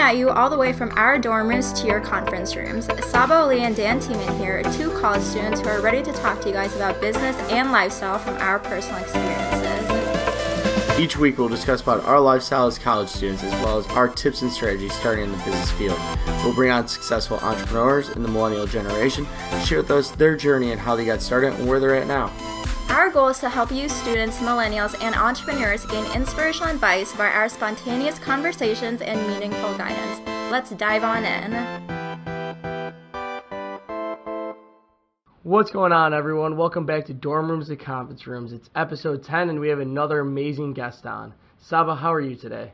at you all the way from our dorm rooms to your conference rooms. Saba, Lee, and Dan Tiemann here, two college students who are ready to talk to you guys about business and lifestyle from our personal experiences. Each week we'll discuss about our lifestyle as college students as well as our tips and strategies starting in the business field. We'll bring on successful entrepreneurs in the millennial generation to share with us their journey and how they got started and where they're at now. Our goal is to help you students, millennials, and entrepreneurs gain inspirational advice by our spontaneous conversations and meaningful guidance. Let's dive on in. What's going on, everyone? Welcome back to Dorm Rooms and Conference Rooms. It's episode 10 and we have another amazing guest on. Saba, how are you today?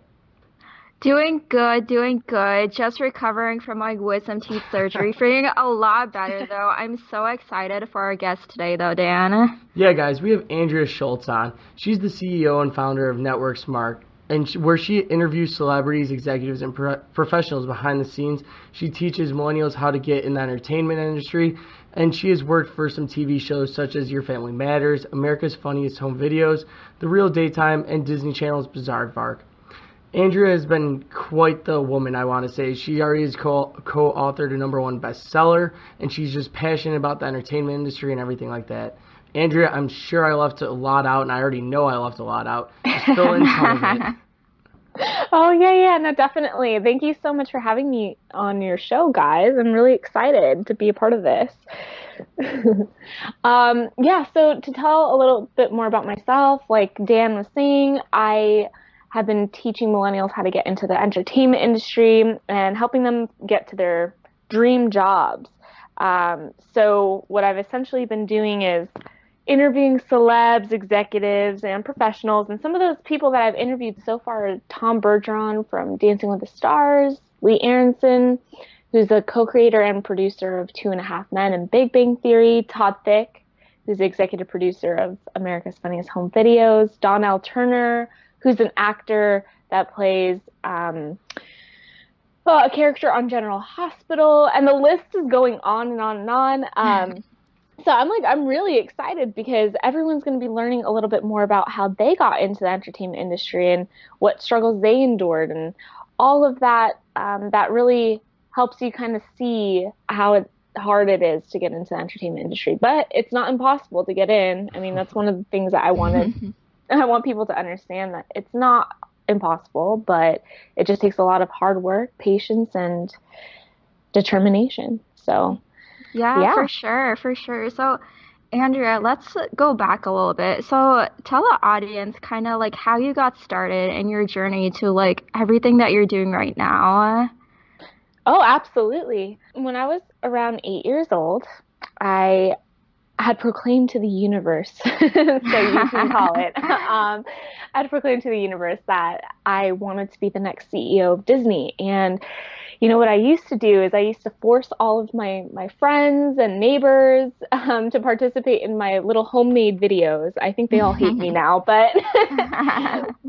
Doing good. Just recovering from my wisdom teeth surgery. Feeling a lot better, though. I'm so excited for our guest today, though, Dan. Yeah, guys, we have Andria Schultz on. She's the CEO and founder of Network Smart, and where she interviews celebrities, executives, and professionals behind the scenes. She teaches millennials how to get in the entertainment industry, and she has worked for some TV shows such as Your Family Matters, America's Funniest Home Videos, The Real Daytime, and Disney Channel's Bizarre Vark. Andria has been quite the woman, I want to say. She already has co-authored a #1 bestseller, and she's just passionate about the entertainment industry and everything like that. Andria, I'm sure I left a lot out, and I already know I left a lot out. Just fill in some of it. Oh, yeah, no, definitely. Thank you so much for having me on your show, guys. I'm really excited to be a part of this. So to tell a little bit more about myself, like Dan was saying, I have been teaching millennials how to get into the entertainment industry and helping them get to their dream jobs. So what I've essentially been doing is interviewing celebs, executives, and professionals. And some of those people that I've interviewed so far are Tom Bergeron from Dancing with the Stars, Lee Aronson, who's the co-creator and producer of 2.5 Men and Big Bang Theory, Todd Thicke, who's the executive producer of America's Funniest Home Videos, Donnell Turner, who's an actor that plays a character on General Hospital, and the list is going on and on and on. So I'm really excited because everyone's going to be learning a little bit more about how they got into the entertainment industry and what struggles they endured, and all of that. That really helps you kind of see how hard it is to get into the entertainment industry, but it's not impossible to get in. I mean, that's one of the things that I wanted. I want people to understand that it's not impossible, but it just takes a lot of hard work, patience, and determination. So, yeah. For sure. So, Andria, let's go back a little bit. So, tell the audience kind of like how you got started in your journey to like everything that you're doing right now. Oh, absolutely. When I was around 8 years old, I had proclaimed to the universe, so you can call it, I had proclaimed to the universe that I wanted to be the next CEO of Disney. And, you know, what I used to do is I used to force all of my friends and neighbors to participate in my little homemade videos. I think they all hate me now, but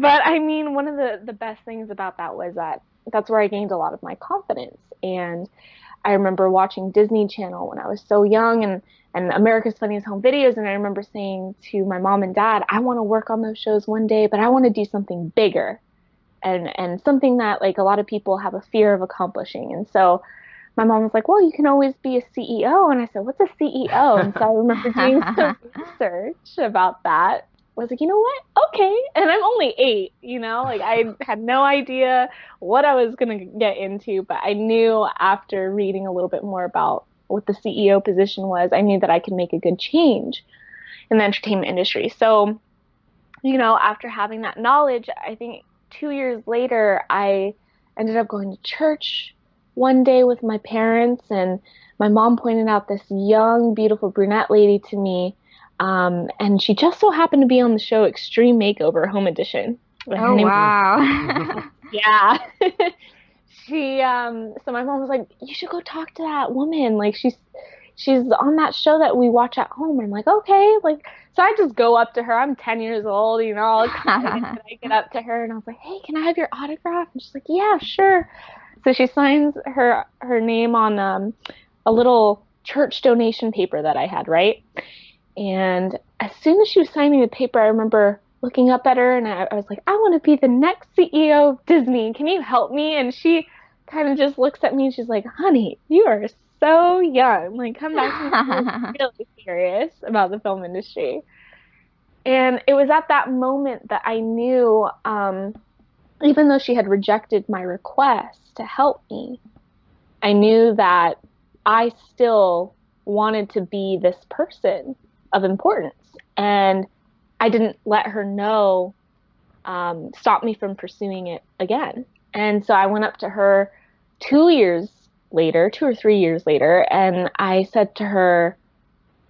I mean, one of the best things about that was that that's where I gained a lot of my confidence. And I remember watching Disney Channel when I was so young and America's Funniest Home Videos, and I remember saying to my mom and dad, I want to work on those shows one day, but I want to do something bigger and something that like a lot of people have a fear of accomplishing. And so my mom was like, well, you can always be a CEO. And I said, what's a CEO? And so I remember doing some research about that. I was like, you know what? Okay. And I'm only 8, you know, like I had no idea what I was going to get into, but I knew after reading a little bit more about what the CEO position was, I knew that I could make a good change in the entertainment industry. So, you know, after having that knowledge, I think 2 years later, I ended up going to church one day with my parents, and my mom pointed out this young, beautiful brunette lady to me. And she just so happened to be on the show Extreme Makeover Home Edition. Oh, wow. Yeah. So my mom was like, you should go talk to that woman. Like she's on that show that we watch at home. And I'm like, okay. Like, so I just go up to her. I'm 10 years old, you know, all excited. And I get up to her and I was like, hey, can I have your autograph? And she's like, yeah, sure. So she signs her name on a little church donation paper that I had, right? And as soon as she was signing the paper, I remember looking up at her and I was like, I want to be the next CEO of Disney. Can you help me? And she kind of just looks at me and she's like, honey, you are so young. Like, come back to me. You're really serious about the film industry. And it was at that moment that I knew, even though she had rejected my request to help me, I knew that I still wanted to be this person of importance. And I didn't let her know, stop me from pursuing it again. And so I went up to her 2 or 3 years later, and I said to her,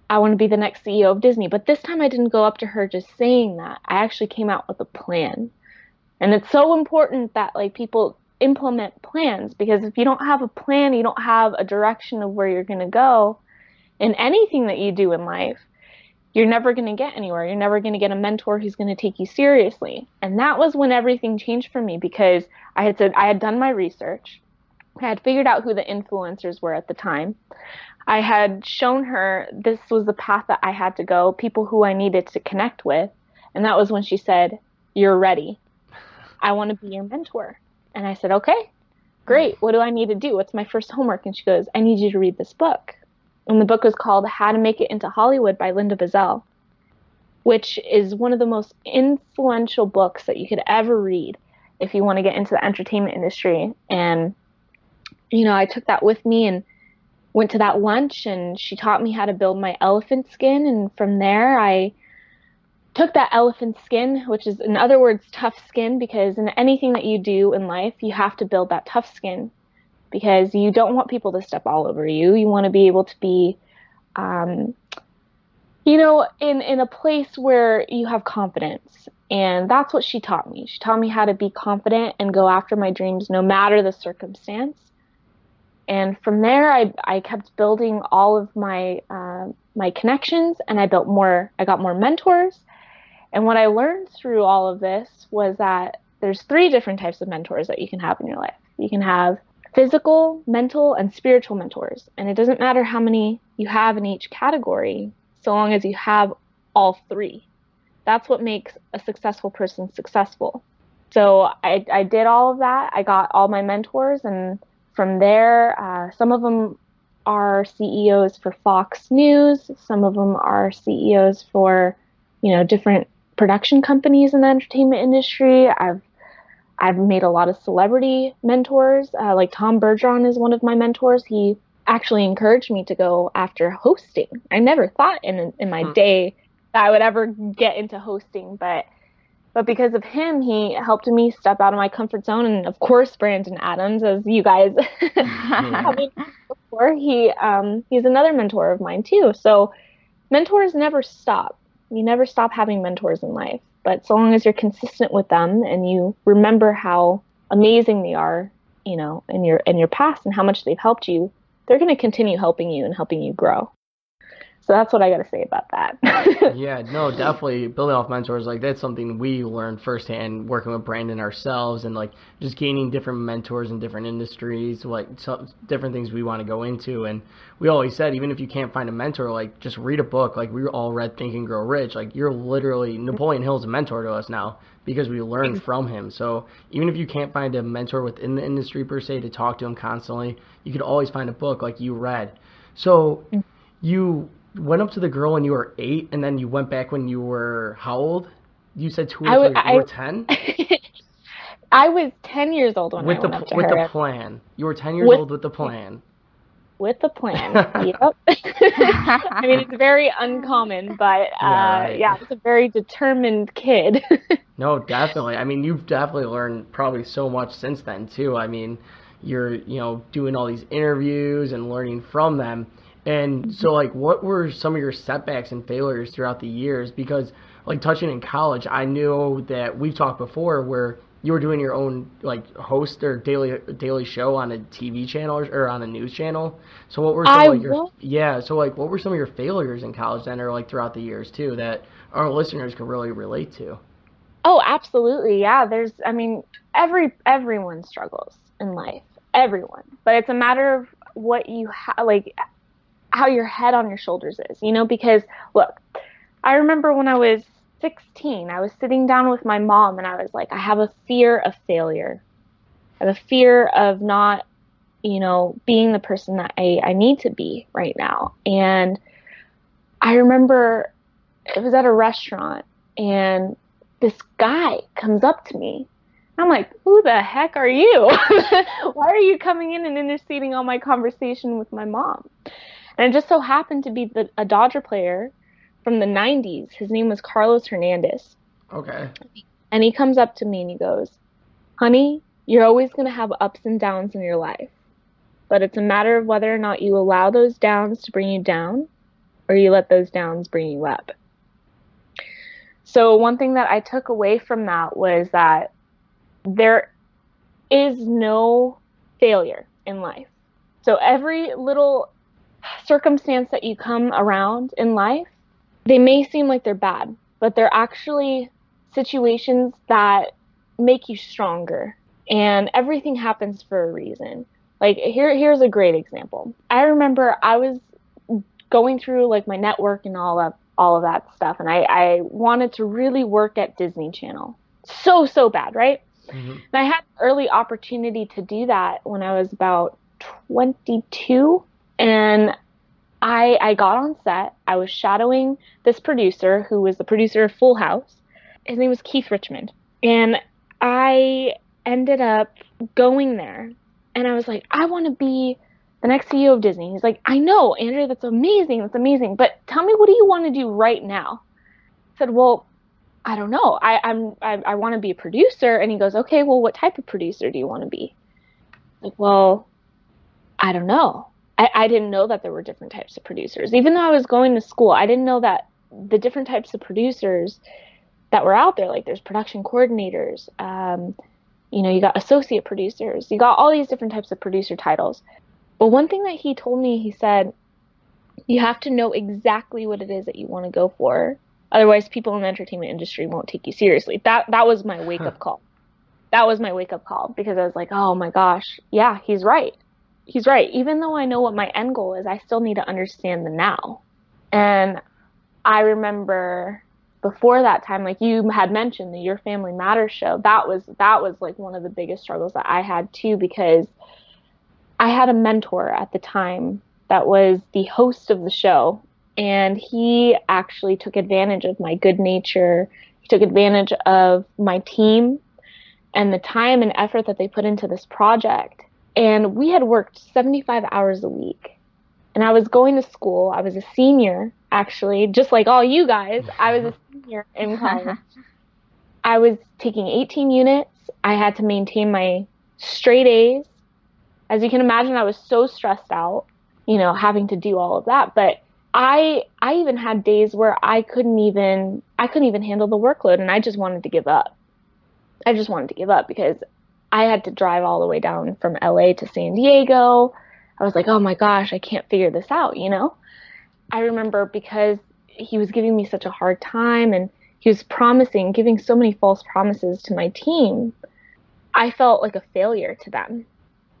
I want to be the next CEO of Disney. But this time I didn't go up to her just saying that. I actually came out with a plan. And it's so important that like people implement plans, because if you don't have a plan, you don't have a direction of where you're going to go in anything that you do in life, you're never going to get anywhere. You're never going to get a mentor who's going to take you seriously. And that was when everything changed for me, because I had done my research. I had figured out who the influencers were at the time. I had shown her this was the path that I had to go, people who I needed to connect with. And that was when she said, you're ready. I want to be your mentor. And I said, okay, great. What do I need to do? What's my first homework? And she goes, I need you to read this book. And the book was called How to Make It into Hollywood by Linda Buzzell, which is one of the most influential books that you could ever read if you want to get into the entertainment industry. And, you know, I took that with me and went to that lunch, and she taught me how to build my elephant skin. And from there, I took that elephant skin, which is, in other words, tough skin, because in anything that you do in life, you have to build that tough skin, because you don't want people to step all over you. You want to be able to be, you know, in a place where you have confidence. And that's what she taught me. She taught me how to be confident and go after my dreams no matter the circumstance. And from there, I kept building all of my my connections, and I got more mentors. And what I learned through all of this was that there's 3 different types of mentors that you can have in your life. You can have physical, mental, and spiritual mentors. And it doesn't matter how many you have in each category, so long as you have all 3. That's what makes a successful person successful. So I did all of that. I got all my mentors, and from there, some of them are CEOs for Fox News. Some of them are CEOs for, you know, different production companies in the entertainment industry. I've made a lot of celebrity mentors. Like Tom Bergeron is one of my mentors. He actually encouraged me to go after hosting. I never thought in my day that I would ever get into hosting, but because of him, he helped me step out of my comfort zone. And of course, Brandon Adams, as you guys probably know before, he's another mentor of mine too. So mentors never stop. You never stop having mentors in life. But so long as you're consistent with them and you remember how amazing they are, you know, in your past and how much they've helped you, they're going to continue helping you and helping you grow. So that's what I got to say about that. Yeah, no, definitely building off mentors, like that's something we learned firsthand working with Brandon ourselves, and like just gaining different mentors in different industries, like different things we want to go into. And we always said, even if you can't find a mentor, like just read a book. Like we all read Think and Grow Rich. Like you're literally, Napoleon Hill's a mentor to us now because we learned from him. So even if you can't find a mentor within the industry per se to talk to him constantly, you could always find a book like you read. So you went up to the girl when you were 8, and then you went back when you were how old? You said 2 or 3. You were 10? I was 10 years old when I went up to her. With the plan. You were 10 years old with the plan. With the plan. Yep. I mean, it's very uncommon, but yeah, it's a very determined kid. No, definitely. I mean, you've definitely learned probably so much since then too. I mean, you're, you know, doing all these interviews and learning from them. And so, like, what were some of your setbacks and failures throughout the years? Because, like, touching in college, I knew that we've talked before where you were doing your own, like, host or daily show on a TV channel or on a news channel. So what were some what were some of your failures in college then, or like throughout the years too, that our listeners could really relate to? Oh, absolutely. Yeah. Everyone struggles in life. Everyone. But it's a matter of what you how your head on your shoulders is, you know, because look, I remember when I was 16, I was sitting down with my mom and I was like, I have a fear of failure. I have a fear of not being the person that I need to be right now. And I remember it was at a restaurant, and this guy comes up to me. I'm like, who the heck are you? Why are you coming in and interceding on my conversation with my mom? And it just so happened to be a Dodger player from the 90s. His name was Carlos Hernandez. Okay. And he comes up to me and he goes, honey, you're always going to have ups and downs in your life. But it's a matter of whether or not you allow those downs to bring you down or you let those downs bring you up. So one thing that I took away from that was that there is no failure in life. So every little circumstance that you come around in life, they may seem like they're bad, but they're actually situations that make you stronger. And everything happens for a reason. Like here's a great example. I remember I was going through like my network and all of that stuff, and I wanted to really work at Disney Channel. So bad, right? Mm-hmm. And I had early opportunity to do that when I was about 22, and I got on set. I was shadowing this producer who was the producer of Full House. His name was Keith Richmond. And I ended up going there, and I was like, I want to be the next CEO of Disney. He's like, I know, Andrea, that's amazing. But tell me, what do you want to do right now? I said, well, I don't know. I want to be a producer. And he goes, okay, well, what type of producer do you want to be? Like, well, I don't know. I didn't know that there were different types of producers. Even though I was going to school, I didn't know that the different types of producers that were out there, like there's production coordinators, you got associate producers, you got all these different types of producer titles. But one thing that he told me, he said, you have to know exactly what it is that you want to go for. Otherwise, people in the entertainment industry won't take you seriously. That was my wake-up call. That was my wake-up call, because I was like, oh my gosh, yeah, he's right. He's right. Even though I know what my end goal is, I still need to understand the now. And I remember before that time, like you had mentioned, the Your Family Matters show, that was like one of the biggest struggles that I had too, because I had a mentor at the time that was the host of the show, and he actually took advantage of my good nature. He took advantage of my team and the time and effort that they put into this project. And we had worked 75 hours a week. And I was going to school. I was a senior, actually, just like all you guys. I was a senior in college. I was taking 18 units. I had to maintain my straight A's. As you can imagine, I was so stressed out, having to do all of that. But I even had days where I couldn't even handle the workload, and I just wanted to give up. I just wanted to give up because I had to drive all the way down from LA to San Diego. I was like, oh my gosh, I can't figure this out, I remember because he was giving me such a hard time, and he was giving so many false promises to my team. I felt like a failure to them.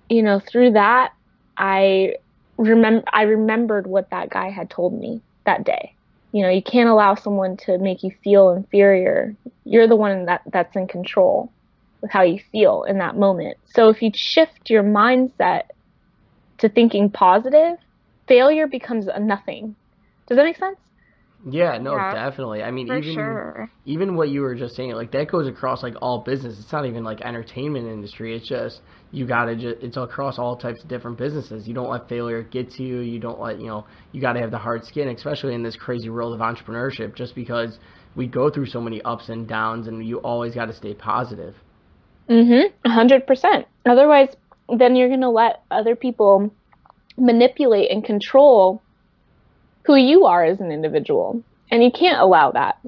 Through that, I remembered what that guy had told me that day. You can't allow someone to make you feel inferior. You're the one that's in control with how you feel in that moment. So if you shift your mindset to thinking positive, failure becomes a nothing. Does that make sense? Yeah, no, Yeah, definitely. I mean, even what you were just saying, like that goes across like all business. It's not even like entertainment industry. It's just it's across all types of different businesses. You don't let failure get to you. You don't let, you got to have the hard skin, especially in this crazy world of entrepreneurship, just because we go through so many ups and downs, and you always got to stay positive. 100%. Otherwise, then you're going to let other people manipulate and control who you are as an individual. And you can't allow that.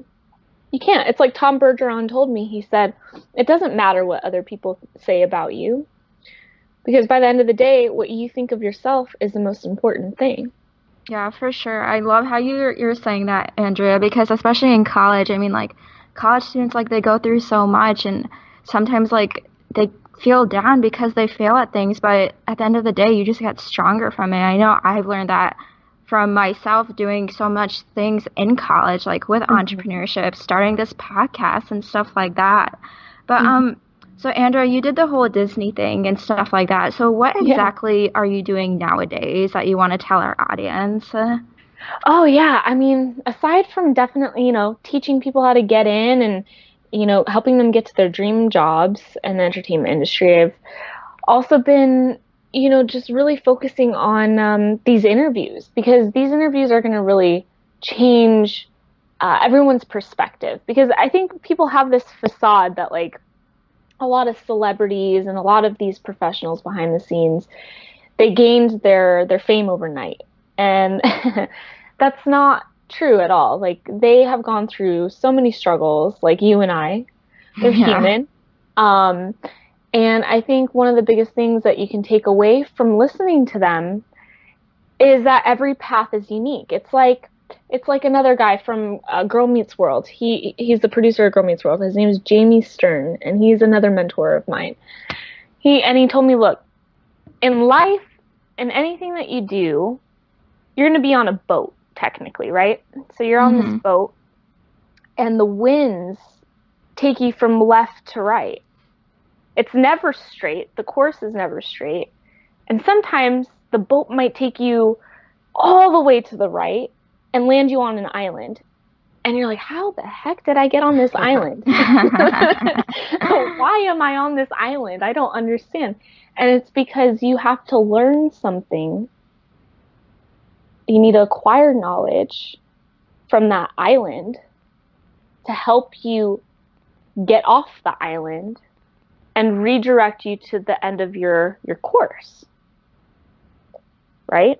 You can't. It's like Tom Bergeron told me. He said, it doesn't matter what other people say about you, because by the end of the day, what you think of yourself is the most important thing. Yeah, for sure. I love how you're saying that, Andrea, because especially in college, I mean, like, college students, like, they go through so much, and sometimes, like, they feel down because they fail at things, but at the end of the day, you just get stronger from it. I know I've learned that from myself doing so much things in college, like with entrepreneurship, starting this podcast and stuff like that. But So, Andrea, you did the whole Disney thing and stuff like that. So, what exactly are you doing nowadays that you want to tell our audience? Oh, yeah. I mean, aside from definitely, teaching people how to get in and, helping them get to their dream jobs in the entertainment industry, I've also been, just really focusing on these interviews, because these interviews are going to really change everyone's perspective. Because I think people have this facade that, like, a lot of celebrities and a lot of these professionals behind the scenes, they gained their fame overnight. And that's not true at all. Like, they have gone through so many struggles, like you and I. They're human. And I think one of the biggest things that you can take away from listening to them is that every path is unique. It's like another guy from Girl Meets World. He's the producer of Girl Meets World. His name is Jamie Stern, and he's another mentor of mine. He told me, look, in life, in anything that you do, you're going to be on a boat, technically, right? So you're on this boat, and the winds take you from left to right. It's never straight. The course is never straight. And sometimes the boat might take you all the way to the right and land you on an island. And you're like, how the heck did I get on this island? Why am I on this island? I don't understand. And it's because you have to learn something. You need to acquire knowledge from that island to help you get off the island and redirect you to the end of your course. Right?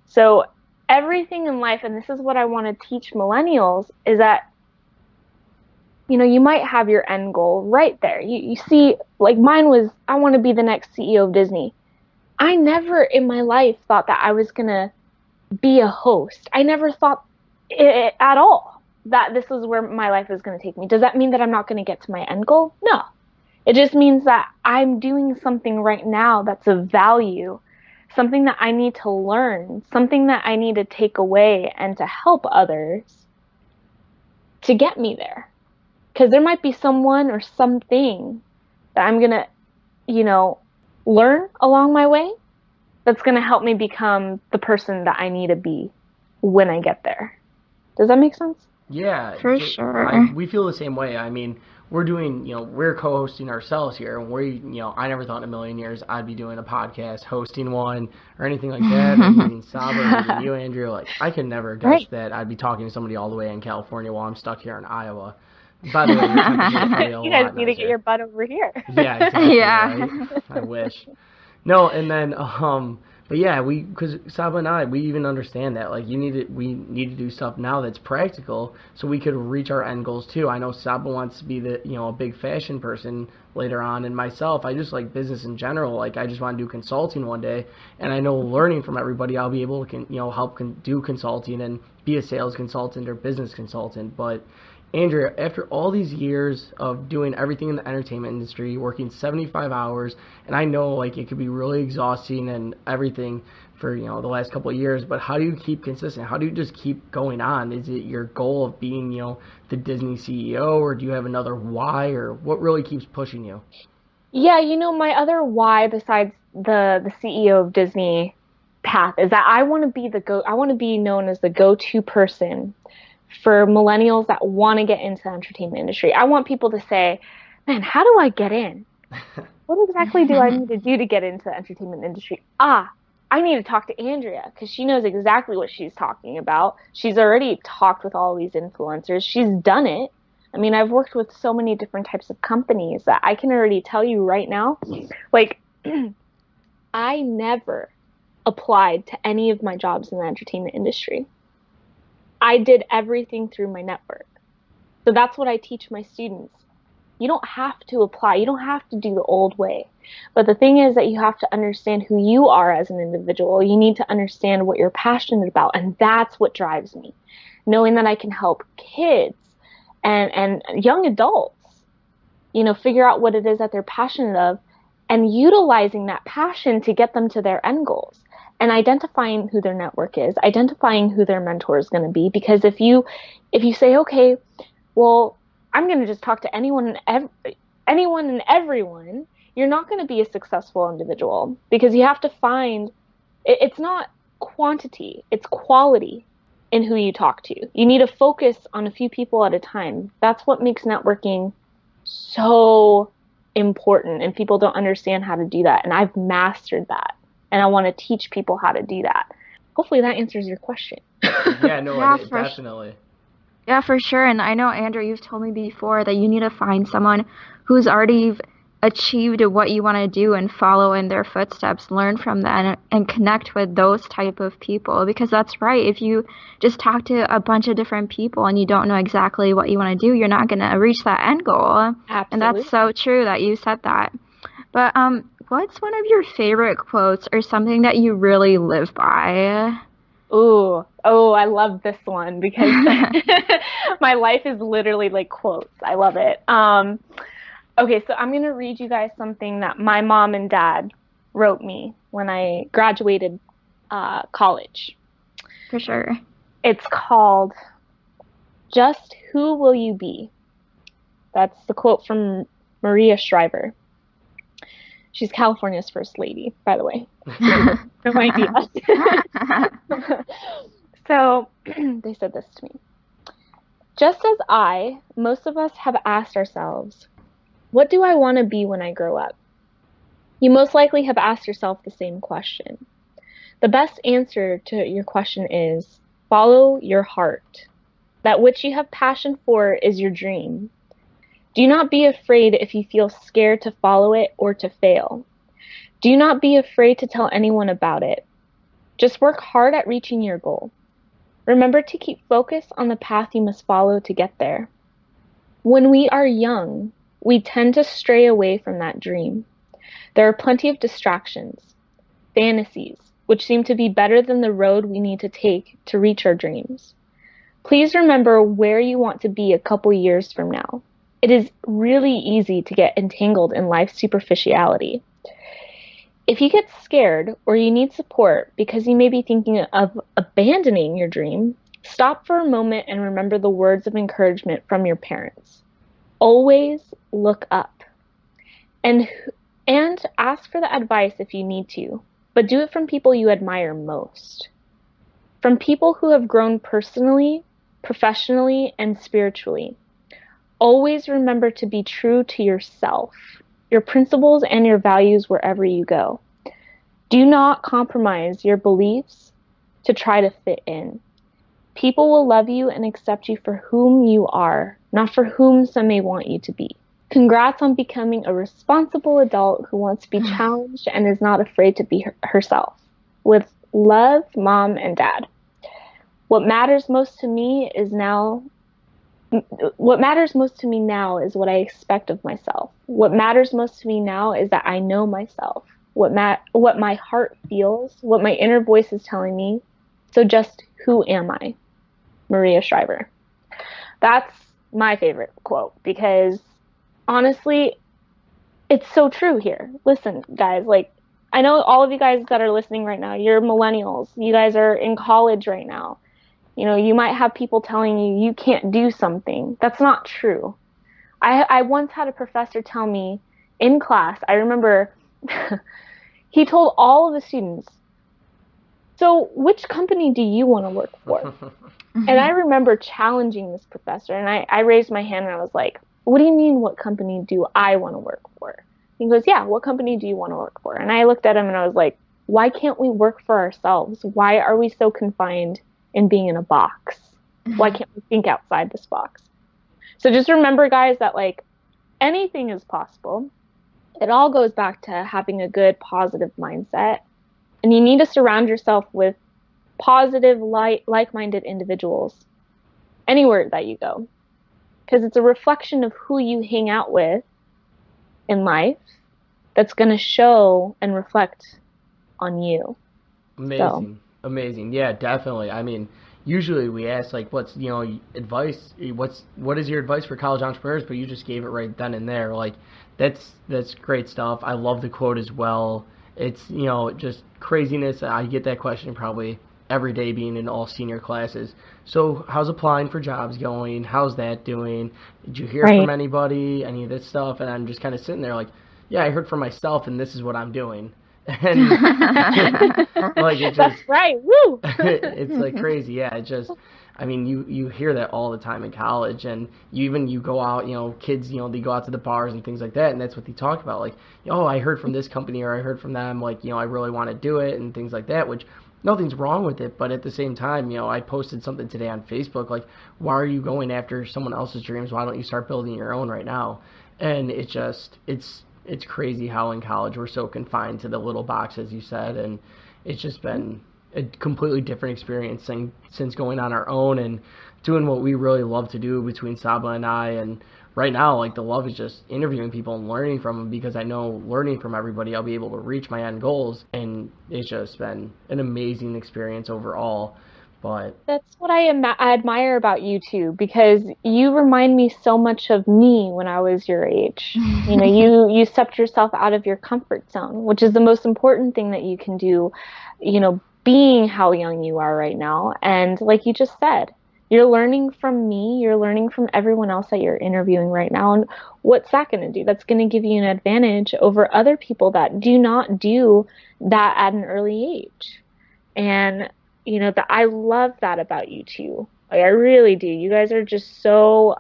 So everything in life, and this is what I want to teach millennials, is that, you might have your end goal right there. You see, like mine was, I want to be the next CEO of Disney. I never in my life thought that I was going to be a host. I never thought at all that this is where my life is going to take me. Does that mean that I'm not going to get to my end goal? No. It just means that I'm doing something right now that's of value, something that I need to learn, something that I need to take away and to help others to get me there. Because there might be someone or something that I'm going to, learn along my way that's going to help me become the person that I need to be when I get there. Does that make sense? Yeah. For sure. We feel the same way. I mean, we're doing, we're co-hosting ourselves here, and I never thought in a million years I'd be doing a podcast, hosting one, or anything like that, or meeting Saba, meeting you, Andrea. Like, I could never guess that I'd be talking to somebody all the way in California while I'm stuck here in Iowa. By the way, your temperature's probably a you guys lot need to get your butt over here. Yeah, exactly. Yeah. Right? I wish. No, and then, but yeah, because Saba and I, we even understand that, like, we need to do stuff now that's practical so we could reach our end goals too. I know Saba wants to be a big fashion person later on, and myself, I just like business in general. Like, I just want to do consulting one day, and I know learning from everybody, I'll be able to, help do consulting and be a sales consultant or business consultant. But Andrea, after all these years of doing everything in the entertainment industry, working 75 hours, and I know like it could be really exhausting and everything for the last couple of years, but how do you keep consistent? How do you just keep going on? Is it your goal of being the Disney CEO, or do you have another why, or what really keeps pushing you? Yeah, my other why besides the CEO of Disney path is that I want to be known as the go-to person for millennials that want to get into the entertainment industry. I want people to say, man, how do I get in? What exactly do I need to do to get into the entertainment industry? I need to talk to Andrea because she knows exactly what she's talking about. She's already talked with all these influencers. She's done it. I mean, I've worked with so many different types of companies that I can already tell you right now, like, I never applied to any of my jobs in the entertainment industry. I did everything through my network. So that's what I teach my students. You don't have to apply. You don't have to do the old way. But the thing is that you have to understand who you are as an individual. You need to understand what you're passionate about. And that's what drives me. Knowing that I can help kids and young adults, figure out what it is that they're passionate of and utilizing that passion to get them to their end goals. And identifying who their network is, identifying who their mentor is going to be. Because if you say, okay, well, I'm going to just talk to anyone and anyone and everyone, you're not going to be a successful individual, because you have to find, it's not quantity, it's quality in who you talk to. You need to focus on a few people at a time. That's what makes networking so important, and people don't understand how to do that. And I've mastered that, and I want to teach people how to do that. Hopefully that answers your question. Yeah, no, Yeah, definitely. Yeah, for sure. And I know, Andrew, you've told me before that you need to find someone who's already achieved what you want to do and follow in their footsteps, learn from them, and connect with those type of people. Because that's right. If you just talk to a bunch of different people and you don't know exactly what you want to do, you're not going to reach that end goal. Absolutely. And that's so true that you said that. But what's one of your favorite quotes or something that you really live by? Oh, I love this one, because my life is literally like quotes. I love it. Okay, so I'm going to read you guys something that my mom and dad wrote me when I graduated college. For sure. It's called, "Just Who Will You Be?" That's the quote from Maria Shriver. She's California's first lady, by the way. No idea. So they said this to me. "Just as most of us have asked ourselves, what do I want to be when I grow up? You most likely have asked yourself the same question. The best answer to your question is, follow your heart. That which you have passion for is your dream. Do not be afraid if you feel scared to follow it or to fail. Do not be afraid to tell anyone about it. Just work hard at reaching your goal. Remember to keep focus on the path you must follow to get there. When we are young, we tend to stray away from that dream. There are plenty of distractions, fantasies, which seem to be better than the road we need to take to reach our dreams. Please remember where you want to be a couple years from now. It is really easy to get entangled in life's superficiality. If you get scared or you need support because you may be thinking of abandoning your dream, stop for a moment and remember the words of encouragement from your parents. Always look up. And ask for the advice if you need to, but do it from people you admire most. From people who have grown personally, professionally, and spiritually. Always remember to be true to yourself, your principles, and your values wherever you go. Do not compromise your beliefs to try to fit in. People will love you and accept you for whom you are, not for whom some may want you to be. Congrats on becoming a responsible adult who wants to be challenged and is not afraid to be herself. With love, Mom and Dad. What matters most to me now is what I expect of myself. What matters most to me now is that I know myself. What my heart feels, what my inner voice is telling me. So just who am I? Maria Shriver. That's my favorite quote, because honestly, it's so true here. Listen, guys, I know all of you guys that are listening right now, you're millennials. You guys are in college right now. You might have people telling you can't do something. That's not true. I once had a professor tell me in class, I remember he told all of the students, so which company do you want to work for? And I remember challenging this professor, and I raised my hand and I was like, what do you mean, what company do I want to work for? He goes, yeah, what company do you want to work for? And I looked at him and I was like, why can't we work for ourselves? Why are we so confined in being in a box? Why can't we think outside this box? So just remember, guys, that anything is possible. It all goes back to having a good, positive mindset. And you need to surround yourself with positive, like-minded individuals anywhere that you go. Because it's a reflection of who you hang out with in life that's going to show and reflect on you. Amazing. Yeah, definitely. I mean, usually we ask what's advice, what is your advice for college entrepreneurs, but you just gave it right then and there. That's great stuff. I love the quote as well. It's just craziness. I get that question probably every day being in all senior classes. So how's applying for jobs going? How's that doing? Did you hear from anybody? Any of this stuff? And I'm just kind of sitting there like, yeah, I heard from myself, and this is what I'm doing. And like it just, that's right. Woo! It's like crazy. Yeah, it just, I mean, you hear that all the time in college, and you go out, kids, they go out to the bars and things like that, and that's what they talk about. Like, oh, I heard from this company, or I heard from them, like, I really want to do it, and things like that, which nothing's wrong with it. But at the same time, I posted something today on Facebook, like, why are you going after someone else's dreams? Why don't you start building your own right now? And it just, it's crazy how in college we're so confined to the little box, as you said, and it's just been a completely different experience since going on our own and doing what we really love to do between Saba and I. And right now, like, the love is just interviewing people and learning from them, because I know learning from everybody, I'll be able to reach my end goals, and it's just been an amazing experience overall. But that's what I admire about you too, because you remind me so much of me when I was your age. You stepped yourself out of your comfort zone, which is the most important thing that you can do, being how young you are right now. And like you just said, you're learning from me, you're learning from everyone else that you're interviewing right now. And what's that going to do? That's going to give you an advantage over other people that do not do that at an early age. And that I love that about you two. Like, I really do. You guys are just so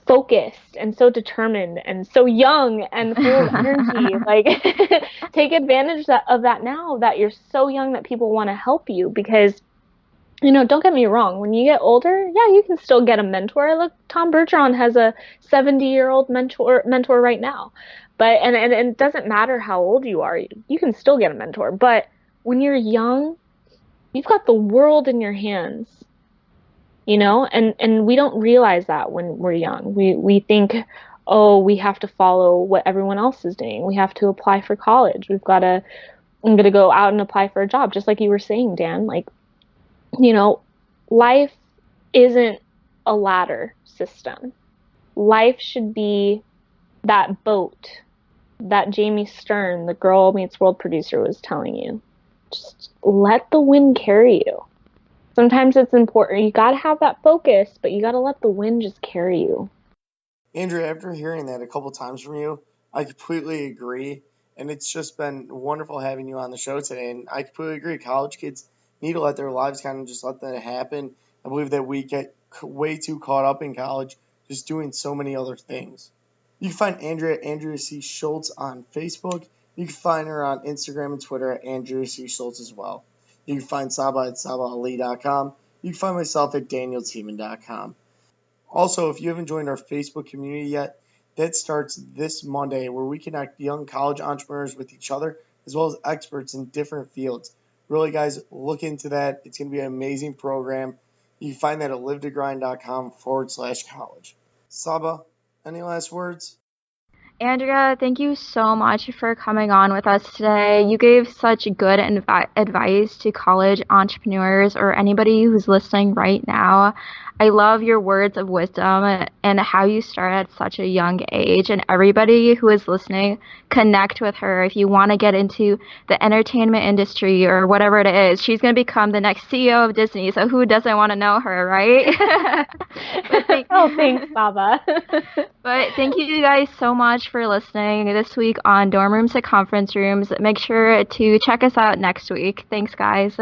focused and so determined and so young and full of energy. Like, take advantage of that now that you're so young, that people want to help you. Because, don't get me wrong, when you get older, yeah, you can still get a mentor. Look, Tom Bergeron has a 70-year-old mentor right now. But and it doesn't matter how old you are, you can still get a mentor. But when you're young, you've got the world in your hands, and we don't realize that when we're young. We think, oh, we have to follow what everyone else is doing. We have to apply for college. I'm going to go out and apply for a job, just like you were saying, Dan. Like, life isn't a ladder system. Life should be that boat that Jamie Stern, the Girl Meets World producer, was telling you. Just let the wind carry you. Sometimes it's important. You got to have that focus, but you got to let the wind just carry you. Andrea, after hearing that a couple times from you, I completely agree. And it's just been wonderful having you on the show today. And I completely agree. College kids need to let their lives kind of just let that happen. I believe that we get way too caught up in college, just doing so many other things. You can find Andrea C. Schultz on Facebook. You can find her on Instagram and Twitter at Andria C. Schultz as well. You can find Saba at SabaAli.com. You can find myself at DanielTiemann.com. Also, if you haven't joined our Facebook community yet, that starts this Monday, where we connect young college entrepreneurs with each other, as well as experts in different fields. Really, guys, look into that. It's going to be an amazing program. You can find that at livetogrind.com/college. Saba, any last words? Andrea, thank you so much for coming on with us today. You gave such good advice to college entrepreneurs or anybody who's listening right now. I love your words of wisdom and how you start at such a young age. And everybody who is listening, connect with her. If you want to get into the entertainment industry or whatever it is, she's going to become the next CEO of Disney. So who doesn't want to know her, right? Thanks, Saba. But thank you guys so much for listening this week on Dorm Rooms to Conference Rooms. Make sure to check us out next week. Thanks, guys.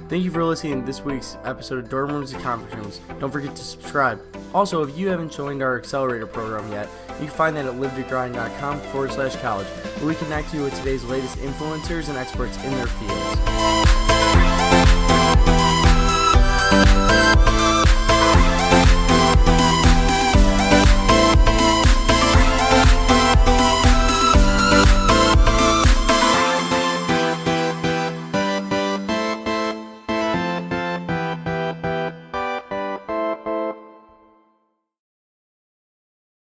Thank you for listening to this week's episode of Dorm Rooms and Conference Rooms. Don't forget to subscribe. Also, if you haven't joined our accelerator program yet, you can find that at livetogrind.com/college, where we connect you with today's latest influencers and experts in their fields.